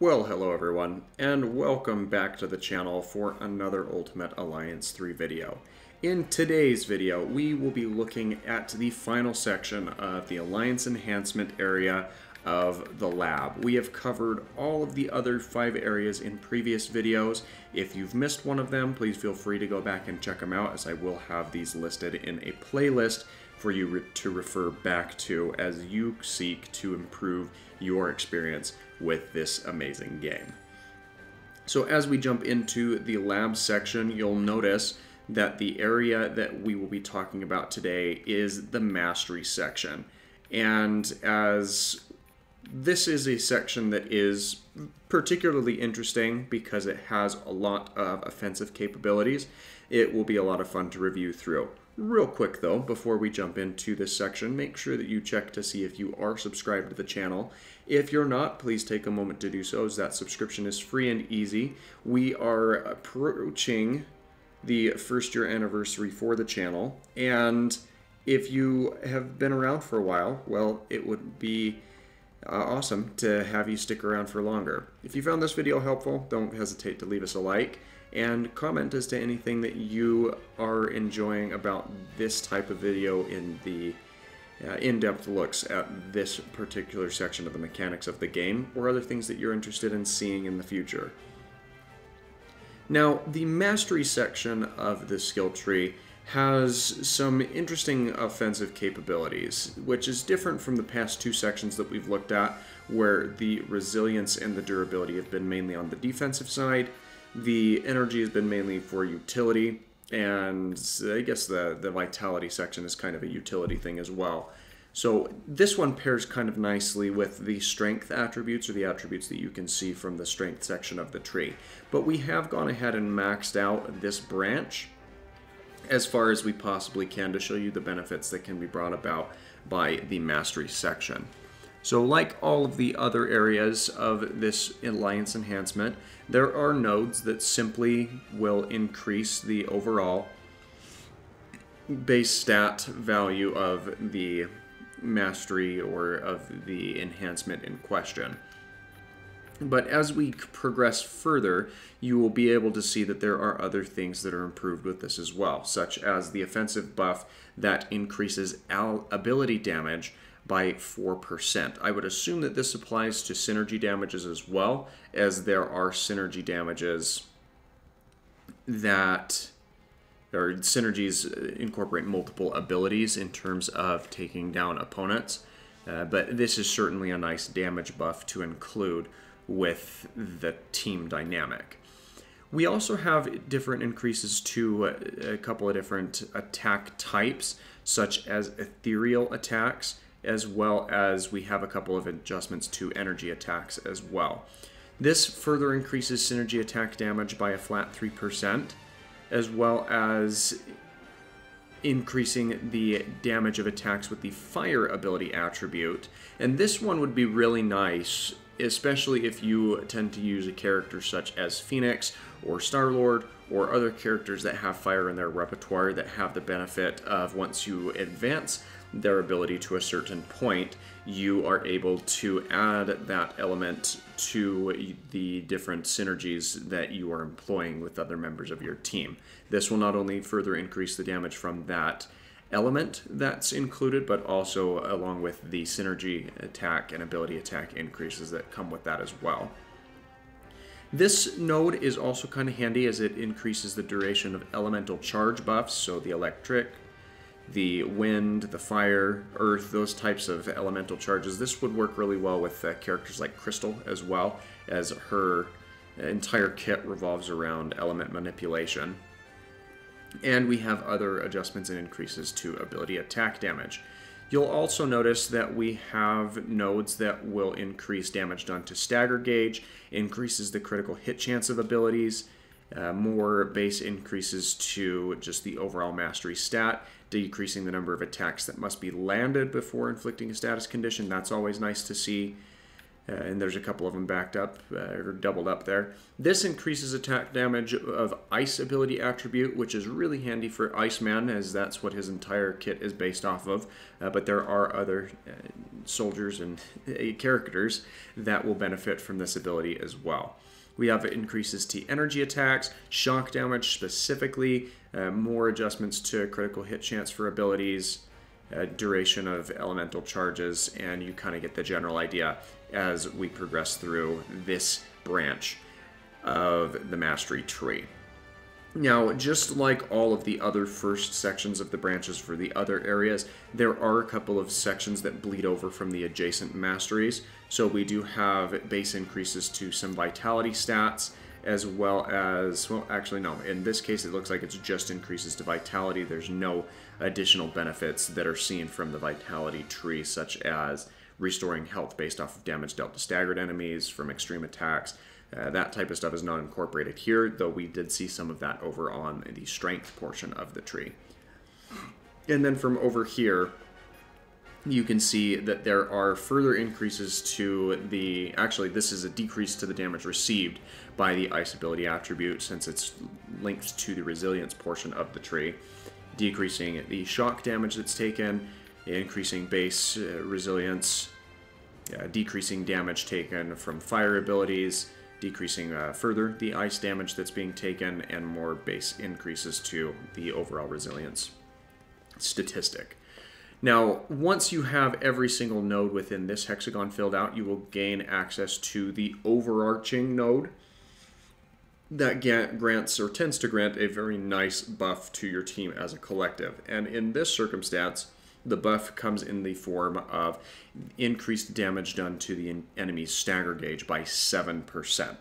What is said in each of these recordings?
Well, hello everyone, and welcome back to the channel for another Ultimate Alliance 3 video. In today's video, we will be looking at the final section of the Alliance enhancement area of the lab. We have covered all of the other 5 areas in previous videos. If you've missed one of them, please feel free to go back and check them out, as I will have these listed in a playlist for you to refer back to as you seek to improve your experience with this amazing game. So as we jump into the lab section, you'll notice that the area that we will be talking about today is the mastery section. And as this is a section that is particularly interesting because it has a lot of offensive capabilities, it will be a lot of fun to review through. Real quick though, before we jump into this section, make sure that you check to see if you are subscribed to the channel. If you're not, please take a moment to do so, as that subscription is free and easy. We are approaching the first-year anniversary for the channel, and if you have been around for a while, well, it would be awesome to have you stick around for longer. If you found this video helpful, don't hesitate to leave us a like and comment as to anything that you are enjoying about this type of video in the in-depth looks at this particular section of the mechanics of the game, or other things that you're interested in seeing in the future. Now, the mastery section of the skill tree has some interesting offensive capabilities, which is different from the past 2 sections that we've looked at, where the resilience and the durability have been mainly on the defensive side. The energy has been mainly for utility, and I guess the vitality section is kind of a utility thing as well. So this one pairs kind of nicely with the strength attributes, or the attributes that you can see from the strength section of the tree. But we have gone ahead and maxed out this branch as far as we possibly can to show you the benefits that can be brought about by the mastery section. So like all of the other areas of this Alliance enhancement, there are nodes that simply will increase the overall base stat value of the mastery or of the enhancement in question. But as we progress further, you will be able to see that there are other things that are improved with this as well, such as the offensive buff that increases ability damage by 4%. I would assume that this applies to synergy damages as well, as there are synergy damages that, or synergies incorporate multiple abilities in terms of taking down opponents. But this is certainly a nice damage buff to include with the team dynamic. We also have different increases to a couple of different attack types, such as ethereal attacks, as well as we have a couple of adjustments to energy attacks as well. This further increases synergy attack damage by a flat 3%, as well as increasing the damage of attacks with the fire ability attribute. And this one would be really nice, especially if you tend to use a character such as Phoenix or Star-Lord, or other characters that have fire in their repertoire that have the benefit of, once you advance their ability to a certain point, you are able to add that element to the different synergies that you are employing with other members of your team. This will not only further increase the damage from that element that's included, but also along with the synergy attack and ability attack increases that come with that as well. This node is also kind of handy as it increases the duration of elemental charge buffs, so the electric, the wind, the fire, earth, those types of elemental charges. This would work really well with characters like Crystal, as well as her entire kit revolves around element manipulation. And we have other adjustments and increases to ability attack damage. You'll also notice that we have nodes that will increase damage done to stagger gauge, increases the critical hit chance of abilities, more base increases to just the overall mastery stat, decreasing the number of attacks that must be landed before inflicting a status condition. That's always nice to see. and there's a couple of them backed up or doubled up there. This increases attack damage of Ice ability attribute, which is really handy for Iceman, as that's what his entire kit is based off of. But there are other soldiers and characters that will benefit from this ability as well. We have increases to energy attacks, shock damage specifically, more adjustments to critical hit chance for abilities, duration of elemental charges, and you kind of get the general idea as we progress through this branch of the mastery tree. Now, just like all of the other first sections of the branches for the other areas, there are a couple of sections that bleed over from the adjacent masteries. So we do have base increases to some vitality stats, as well as, well, actually no, in this case it looks like it's just increases to vitality. There's no additional benefits that are seen from the vitality tree, such as restoring health based off of damage dealt to staggered enemies from extreme attacks. That type of stuff is not incorporated here, though we did see some of that over on the strength portion of the tree. And then from over here, you can see that there are further increases to the... Actually, this is a decrease to the damage received by the Ice ability attribute, since it's linked to the resilience portion of the tree. Decreasing the shock damage that's taken, increasing base resilience, decreasing damage taken from fire abilities, decreasing further the ice damage that's being taken, and more base increases to the overall resilience statistic. Now, once you have every single node within this hexagon filled out, you will gain access to the overarching node that grants or tends to grant a very nice buff to your team as a collective. And in this circumstance, the buff comes in the form of increased damage done to the enemy's stagger gauge by 7%.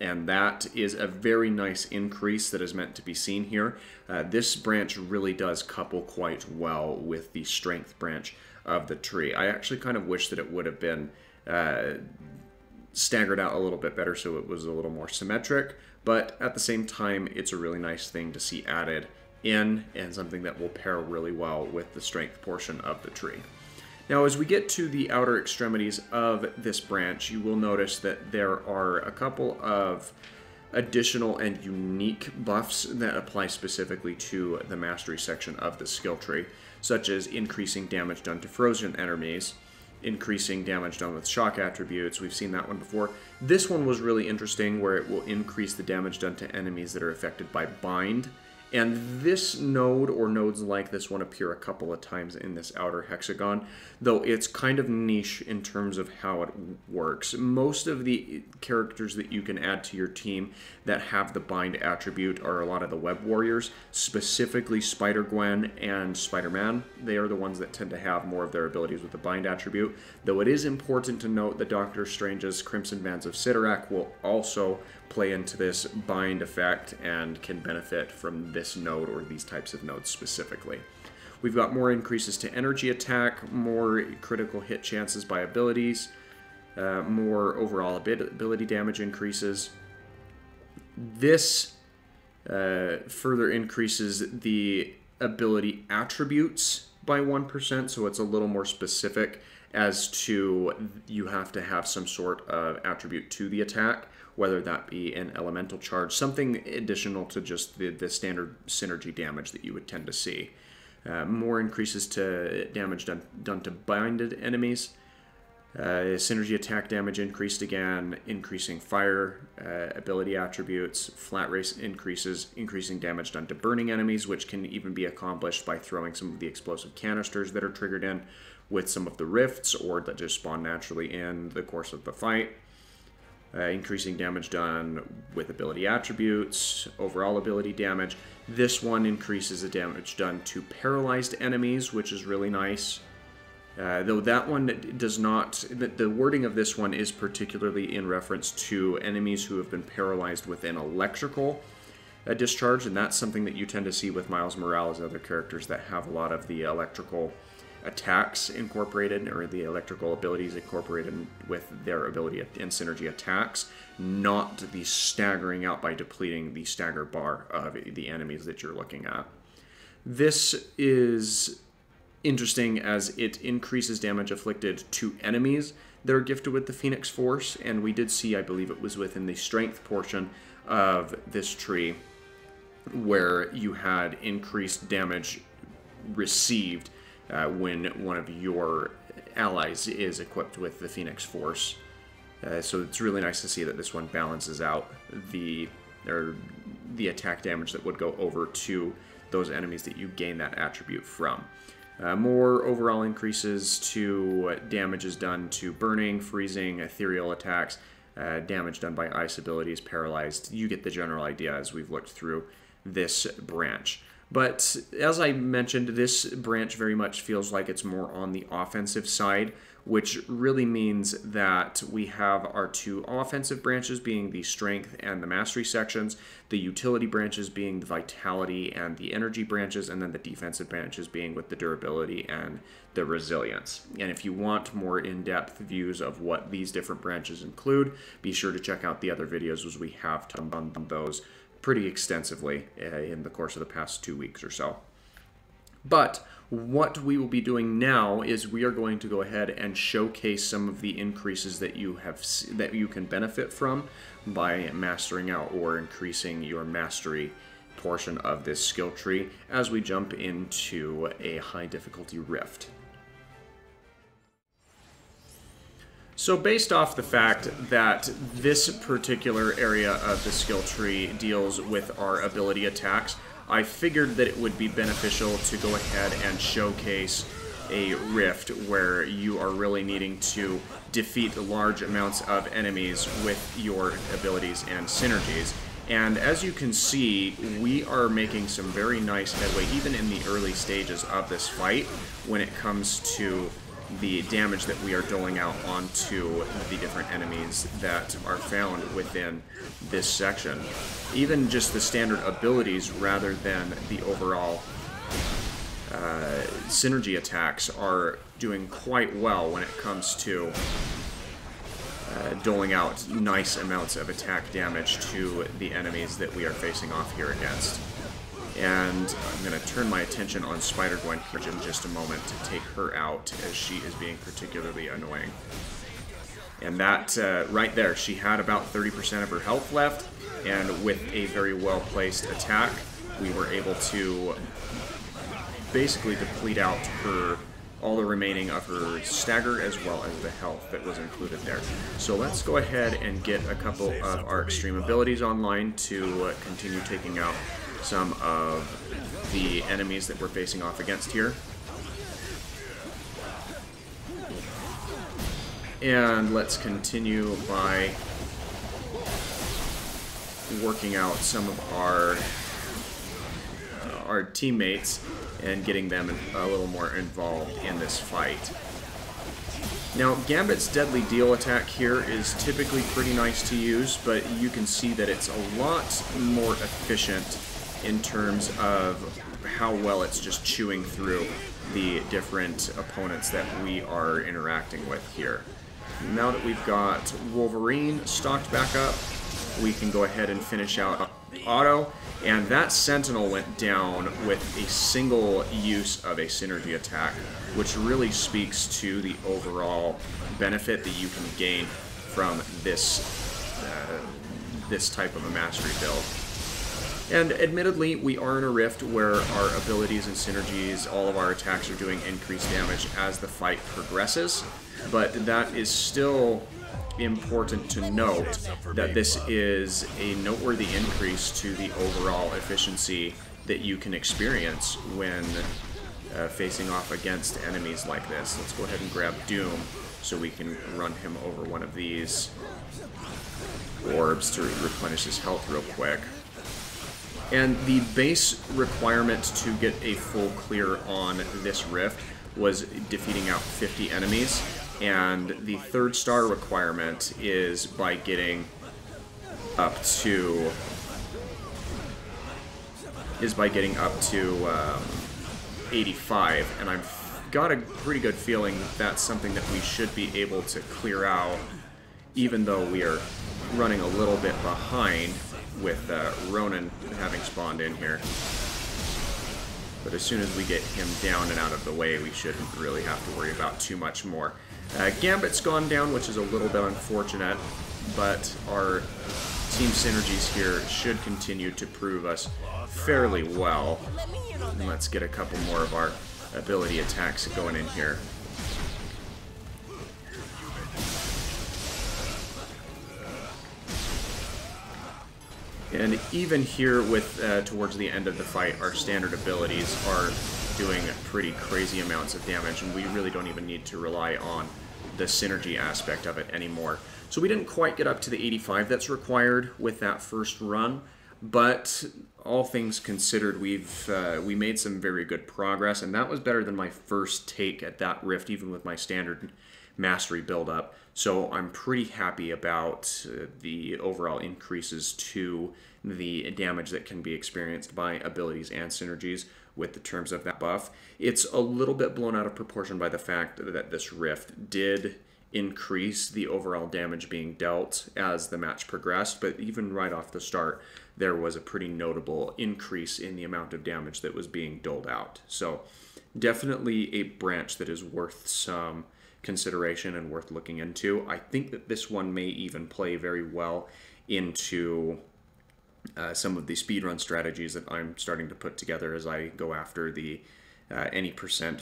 And that is a very nice increase that is meant to be seen here. This branch really does couple quite well with the strength branch of the tree. I actually kind of wish that it would have been staggered out a little bit better so it was a little more symmetric, but at the same time, it's a really nice thing to see added in, and something that will pair really well with the strength portion of the tree. Now, as we get to the outer extremities of this branch, you will notice that there are a couple of additional and unique buffs that apply specifically to the mastery section of the skill tree, such as increasing damage done to frozen enemies, increasing damage done with shock attributes. We've seen that one before. This one was really interesting, where it will increase the damage done to enemies that are affected by bind. And this node, or nodes like this one, appear a couple of times in this outer hexagon, though it's kind of niche in terms of how it works. Most of the characters that you can add to your team that have the bind attribute are a lot of the web warriors, specifically Spider-Gwen and Spider-Man. They are the ones that tend to have more of their abilities with the bind attribute, though it is important to note that Doctor Strange's Crimson Bands of Sidorak will also play into this bind effect and can benefit from this node or these types of nodes specifically. We've got more increases to energy attack, more critical hit chances by abilities, more overall ability damage increases. This further increases the ability attributes by 1%, so it's a little more specific as to you have to have some sort of attribute to the attack, whether that be an elemental charge, something additional to just the standard synergy damage that you would tend to see. More increases to damage done to binded enemies. Synergy attack damage increased again, increasing fire ability attributes. Flat race increases, increasing damage done to burning enemies, which can even be accomplished by throwing some of the explosive canisters that are triggered in with some of the rifts, or that just spawn naturally in the course of the fight. Increasing damage done with ability attributes, overall ability damage. This one increases the damage done to paralyzed enemies, which is really nice. Though that one does not, the wording of this one is particularly in reference to enemies who have been paralyzed with an electrical discharge, and that's something that you tend to see with Miles Morales and other characters that have a lot of the electrical attacks incorporated, or the electrical abilities incorporated with their ability and synergy attacks, not the staggering out by depleting the stagger bar of the enemies that you're looking at. This is interesting as it increases damage inflicted to enemies that are gifted with the Phoenix Force, and we did see, I believe it was within the strength portion of this tree, where you had increased damage received when one of your allies is equipped with the Phoenix Force. So it's really nice to see that this one balances out the attack damage that would go over to those enemies that you gain that attribute from. More overall increases to damages done to burning, freezing, ethereal attacks, damage done by ice abilities, paralyzed. You get the general idea as we've looked through this branch. But as I mentioned, this branch very much feels like it's more on the offensive side, which really means that we have our two offensive branches being the strength and the mastery sections, the utility branches being the vitality and the energy branches, and then the defensive branches being with the durability and the resilience. And if you want more in-depth views of what these different branches include, be sure to check out the other videos, as we have done those pretty extensively in the course of the past 2 weeks or so. But what we will be doing now is we are going to go ahead and showcase some of the increases that you can benefit from by mastering out or increasing your mastery portion of this skill tree as we jump into a high difficulty rift. So based off the fact that this particular area of the skill tree deals with our ability attacks, I figured that it would be beneficial to go ahead and showcase a rift where you are really needing to defeat large amounts of enemies with your abilities and synergies. And as you can see, we are making some very nice headway even in the early stages of this fight when it comes to the damage that we are doling out onto the different enemies that are found within this section. Even just the standard abilities rather than the overall synergy attacks are doing quite well when it comes to doling out nice amounts of attack damage to the enemies that we are facing off here against. And I'm going to turn my attention on Spider-Gwen here in just a moment to take her out, as she is being particularly annoying. And that, right there, she had about 30% of her health left, and with a very well-placed attack, we were able to basically deplete out all the remaining of her stagger as well as the health that was included there. So let's go ahead and get a couple of our extreme abilities online to continue taking out some of the enemies that we're facing off against here. And let's continue by working out some of our teammates and getting them a little more involved in this fight. Now, Gambit's Deadly Deal attack here is typically pretty nice to use, but you can see that it's a lot more efficient in terms of how well it's just chewing through the different opponents that we are interacting with here. Now that we've got Wolverine stocked back up, we can go ahead and finish out Otto, and that Sentinel went down with a single use of a synergy attack, which really speaks to the overall benefit that you can gain from this type of a mastery build. And admittedly, we are in a rift where our abilities and synergies, all of our attacks are doing increased damage as the fight progresses, but that is still important to note that this is a noteworthy increase to the overall efficiency that you can experience when facing off against enemies like this. Let's go ahead and grab Doom so we can run him over one of these orbs to replenish his health real quick. And the base requirement to get a full clear on this rift was defeating out 50 enemies, and the 3rd star requirement is by getting up to 85, and I've got a pretty good feeling that that's something that we should be able to clear out, even though we are running a little bit behind with Ronan having spawned in here. But as soon as we get him down and out of the way, we shouldn't really have to worry about too much more. Gambit's gone down, which is a little bit unfortunate, but our team synergies here should continue to prove us fairly well. And let's get a couple more of our ability attacks going in here. And even here with towards the end of the fight, our standard abilities are doing pretty crazy amounts of damage, and we really don't even need to rely on the synergy aspect of it anymore. So we didn't quite get up to the 85 that's required with that first run, but all things considered, we made some very good progress, and that was better than my first take at that rift, even with my standard mastery build-up. So I'm pretty happy about the overall increases to the damage that can be experienced by abilities and synergies with the terms of that buff. It's a little bit blown out of proportion by the fact that this rift did increase the overall damage being dealt as the match progressed, but even right off the start, there was a pretty notable increase in the amount of damage that was being doled out. So definitely a branch that is worth some consideration and worth looking into. I think that this one may even play very well into some of the speedrun strategies that I'm starting to put together as I go after the any percent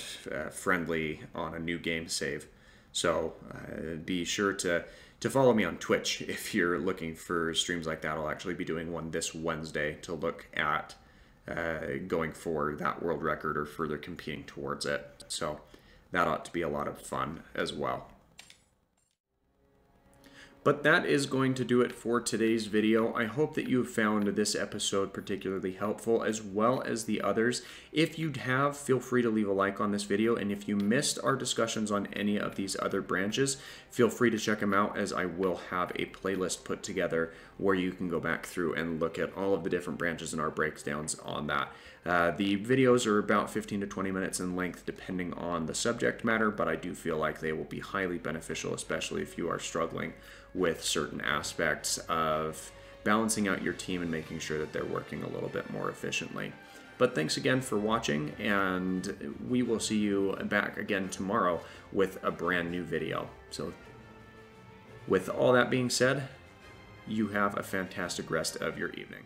friendly on a new game save. So be sure to follow me on Twitch if you're looking for streams like that. I'll actually be doing one this Wednesday to look at going for that world record or further competing towards it. So that ought to be a lot of fun as well. But that is going to do it for today's video. I hope that you found this episode particularly helpful, as well as the others. If you have, feel free to leave a like on this video, and if you missed our discussions on any of these other branches, feel free to check them out, as I will have a playlist put together where you can go back through and look at all of the different branches and our breakdowns on that. The videos are about 15 to 20 minutes in length depending on the subject matter, but I do feel like they will be highly beneficial, especially if you are struggling with certain aspects of balancing out your team and making sure that they're working a little bit more efficiently. But thanks again for watching, and we will see you back again tomorrow with a brand new video. So with all that being said, you have a fantastic rest of your evening.